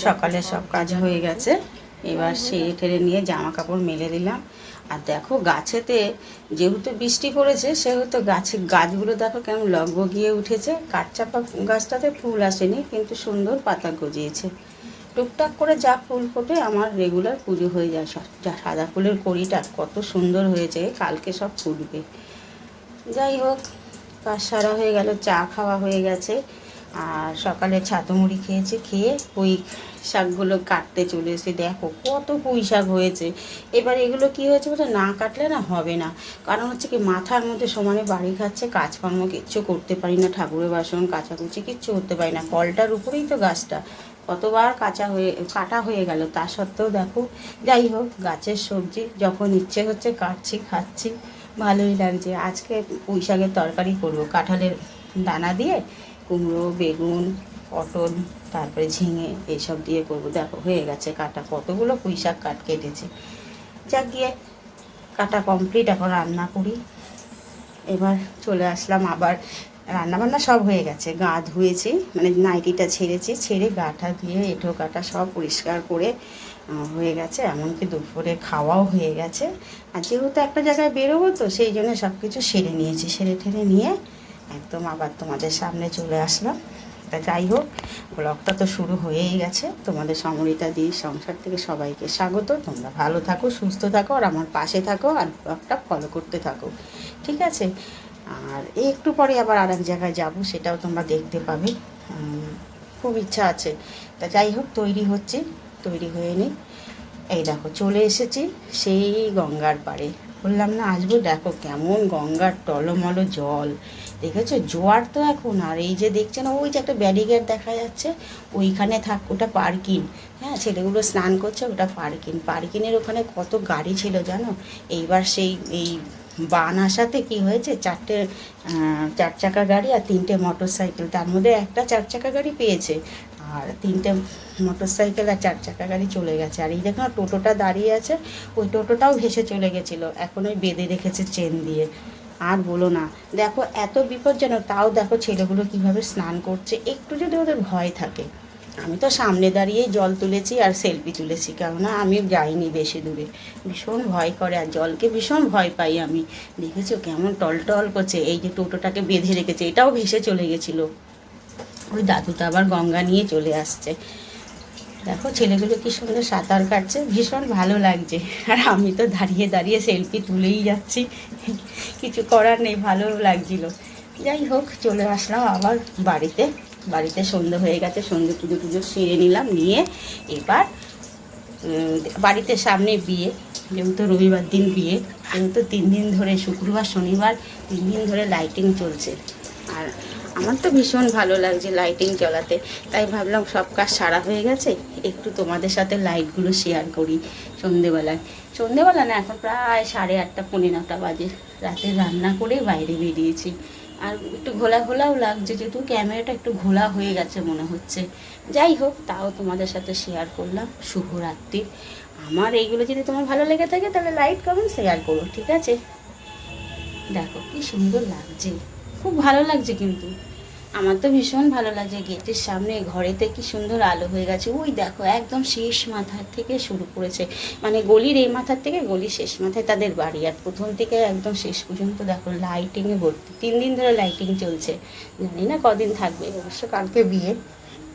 সকালে সব কাজ হয়ে গেছে, এবার সেরে ঠেরে নিয়ে জামা কাপড় মেলে দিলাম। আর দেখো গাছেতে যেহেতু বৃষ্টি পড়েছে সেহেতু গাছগুলো দেখো কেমন লগবগিয়ে উঠেছে। কাঠচাপা গাছটাতে ফুল আসেনি কিন্তু সুন্দর পাতা গজিয়েছে। টুকটাক করে যা ফুল ফোটে আমার রেগুলার পুজো হয়ে যায়। সাদা ফুলের কড়িটা কত সুন্দর হয়েছে, কালকে সব ফুটবে। যাই হোক, কাজ সারা হয়ে গেল, চা খাওয়া হয়ে গেছে। আর সকালে ছাতু মুড়ি খেয়েছি, খেয়ে পুঁই শাকগুলো কাটতে চলে এসে দেখো কত পুঁই শাক হয়েছে। এবার এগুলো কি হয়েছে বলতে, না কাটলে না হবে না। কারণ হচ্ছে কি, মাথার মধ্যে সমানে বাড়ি খাচ্ছে, কাজকর্ম কিচ্ছু করতে পারি না, ঠাকুরের বাসন কাচাকুচি কিচ্ছু করতে পারি না। কলটার উপরেই তো গাছটা, কতবার কাটা হয়ে গেল, তা সত্ত্বেও দেখো। যাই হোক, গাছের সবজি যখন ইচ্ছে হচ্ছে কাটছি, খাচ্ছি, ভালোই লাগছে। আজকে পুঁই শাকের তরকারি করবো, কাঁঠালের দানা দিয়ে কুমড়ো, বেগুন, পটল, তারপরে ঝিঙে এইসব দিয়ে করবো। দেখো হয়ে গেছে কাটা, কতগুলো পুঁই শাক কেটেছি। যাক গিয়ে কাটা কমপ্লিট, এখন রান্না করি। এবার চলে আসলাম, আবার রান্নাবান্না সব হয়ে গেছে। গা ধুয়েছি, মানে নাইটিটা ছেড়েছি, ছেড়ে গাটা ধুয়ে এঁঠো কাটা সব পরিষ্কার করে হয়ে গেছে। এমনকি দুপুরে খাওয়াও হয়ে গেছে। আর যেহেতু একটা জায়গায় বেরোবো তো সেই জন্য সব কিছু সেরে নিয়েছি। সেরে ঠেরে নিয়ে একদম আবার তোমাদের সামনে চলে আসলাম। তা যাই হোক, ব্লগটা তো শুরু হয়েই গেছে। তোমাদের সমরিতা দি সংসার থেকে সবাইকে স্বাগত। তোমরা ভালো থাকো, সুস্থ থাকো, আর আমার পাশে থাকো, আর ব্লগটা ফলো করতে থাকো, ঠিক আছে? আর একটু পরে আবার আর এক জায়গায় যাবো, সেটাও তোমরা দেখতে পাবে। খুব ইচ্ছা আছে। তা যাই হোক, তৈরি হয়ে নিই। এই দেখো চলে এসেছি সেই গঙ্গার পাড়ে। বললাম না আসবো, দেখো কেমন গঙ্গার টলমলো জল, দেখেছো? জোয়ার তো এখন। আর এই যে দেখছে না, ওই যে একটা ব্যারিকেড দেখা যাচ্ছে, ওইখানে ওটা পার্কিং। হ্যাঁ, ছেলেগুলো স্নান করছে, ওটা পার্কিংয়ের ওখানে কত গাড়ি ছিল জানো। এইবার এই বান আসাতে কি হয়েছে, চার চাকা গাড়ি আর 3টে মোটর সাইকেল, তার মধ্যে একটা 4 চাকা গাড়ি পেয়েছে, আর 3টে মোটর সাইকেল আর 4 চাকা গাড়ি চলে গেছে। আর এই দেখো না, টোটোটা দাঁড়িয়ে আছে, ওই টোটোটাও ভেসে চলে গেছিলো। এখন ওই বেঁধে রেখেছে চেন দিয়ে। আর বলো না, দেখো এত বিপজ্জনক, তাও দেখো ছেলেগুলো কিভাবে স্নান করছে। একটু যদি ওদের ভয় থাকে। আমি তো সামনে দাঁড়িয়েই জল তুলেছি আর সেলফি তুলেছি, কেননা আমি যাইনি বেশি দূরে। ভীষণ ভয় করে, আর জলকে ভীষণ ভয় পাই আমি। দেখেছো কেমন টলটল করছে। এই যে টোটোটাকে বেঁধে রেখেছে, এটাও ভেসে চলে গেছিলো। ওই দাদুটা আবার গঙ্গা নিয়ে চলে আসছে। দেখো ছেলেগুলো কি সুন্দর সাঁতার কাটছে, ভীষণ ভালো লাগছে। আর আমি তো দাঁড়িয়ে দাঁড়িয়ে সেলফি তুলেই যাচ্ছি, কিছু করার নেই, ভালো লাগছিল। যাই হোক, চলে আসলাম আবার বাড়িতে সন্ধ্যে হয়ে গেছে, সন্ধ্যে পুজো সেরে নিলাম, নিয়ে এবার বাড়িতে সামনে বিয়ে, যেহেতু রবিবার দিন বিয়ে, সেহেতু 3 দিন ধরে, শুক্রবার শনিবার 3 দিন ধরে লাইটিং চলছে। আর আমার তো ভীষণ ভালো লাগছে লাইটিং জ্বলাতে, তাই ভাবলাম সব কাজ সারা হয়ে গেছে, একটু তোমাদের সাথে লাইটগুলো শেয়ার করি। সন্ধেবেলা না, এখন প্রায় 8:30 পৌনে 9টা বাজে। রাতে রান্না করে বাইরে বেরিয়েছি। আর একটু ঘোলাও লাগছে, যেহেতু ক্যামেরাটা একটু ঘোলা হয়ে গেছে মনে হচ্ছে। যাই হোক, তাও তোমাদের সাথে শেয়ার করলাম। শুভরাত্রি। আমার এইগুলো যদি তোমার ভালো লেগে থাকে তাহলে লাইক কমেন্ট শেয়ার করো, ঠিক আছে? দেখো কি সুন্দর লাগছে, খুব ভালো লাগছে। কিন্তু আমার তো ভীষণ ভালো লাগছে। গেটের সামনে ঘরেতে কি সুন্দর আলো হয়ে গেছে। ওই দেখো একদম শেষ মাথার থেকে শুরু করেছে, মানে গলির এই মাথার থেকে গলির শেষ মাথায় তাদের বাড়ি, আর প্রথম থেকে একদম শেষ পর্যন্ত দেখো লাইটিংয়ে ভর্তি। 3 দিন ধরে লাইটিং চলছে, জানি না কদিন থাকবে, অবশ্য কালকে বিয়ে।